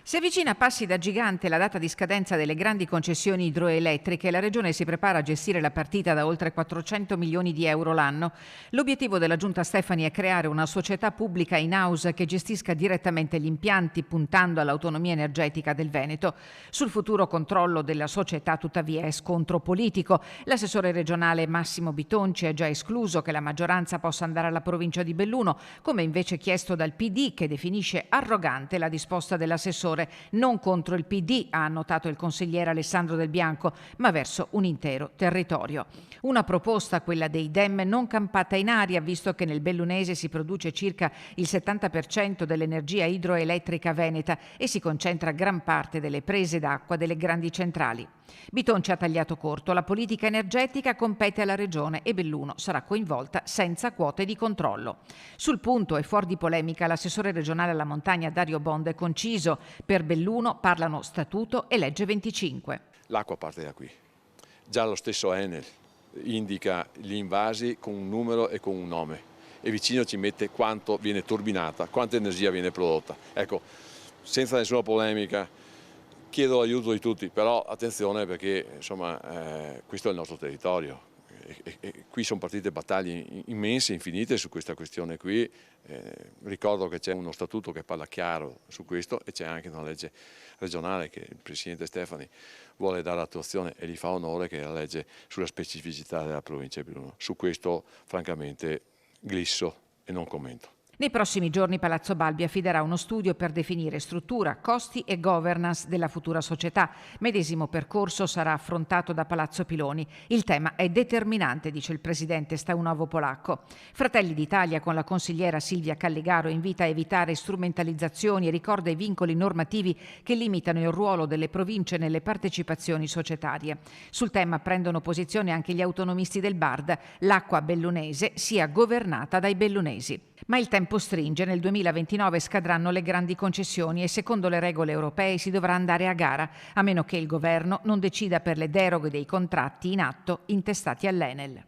Si avvicina a passi da gigante la data di scadenza delle grandi concessioni idroelettriche e la Regione si prepara a gestire la partita da oltre 400 milioni di euro l'anno. L'obiettivo della Giunta Stefani è creare una società pubblica in-house che gestisca direttamente gli impianti, puntando all'autonomia energetica del Veneto. Sul futuro controllo della società, tuttavia, è scontro politico. L'assessore regionale Massimo Bitonci ha già escluso che la maggioranza possa andare alla provincia di Belluno, come invece chiesto dal PD, che definisce arrogante la disposta dell'assessore. Non contro il PD, ha annotato il consigliere Alessandro Del Bianco, ma verso un intero territorio. Una proposta, quella dei Dem, non campata in aria, visto che nel bellunese si produce circa il 70% dell'energia idroelettrica veneta e si concentra gran parte delle prese d'acqua delle grandi centrali. Bitonci ha tagliato corto: la politica energetica compete alla Regione e Belluno sarà coinvolta senza quote di controllo. Sul punto e fuori di polemica l'assessore regionale alla montagna Dario Bond è conciso: per Belluno parlano statuto e legge 25. L'acqua parte da qui. Già lo stesso Enel indica gli invasi con un numero e con un nome e vicino ci mette quanto viene turbinata, quanta energia viene prodotta. Ecco, senza nessuna polemica, chiedo l'aiuto di tutti, però attenzione perché insomma questo è il nostro territorio. E qui sono partite battaglie immense, infinite su questa questione qui. Ricordo che c'è uno statuto che parla chiaro su questo e c'è anche una legge regionale che il Presidente Stefani vuole dare attuazione e gli fa onore, che è la legge sulla specificità della provincia di Belluno. Su questo francamente glisso e non commento. Nei prossimi giorni Palazzo Balbi affiderà uno studio per definire struttura, costi e governance della futura società. Medesimo percorso sarà affrontato da Palazzo Piloni. Il tema è determinante, dice il presidente Staunovo Polacco. Fratelli d'Italia, con la consigliera Silvia Calligaro, invita a evitare strumentalizzazioni e ricorda i vincoli normativi che limitano il ruolo delle province nelle partecipazioni societarie. Sul tema prendono posizione anche gli autonomisti del Bard: l'acqua bellunese sia governata dai bellunesi. Ma il tempo stringe, nel 2029 scadranno le grandi concessioni e secondo le regole europee si dovrà andare a gara, a meno che il governo non decida per le deroghe dei contratti in atto intestati all'Enel.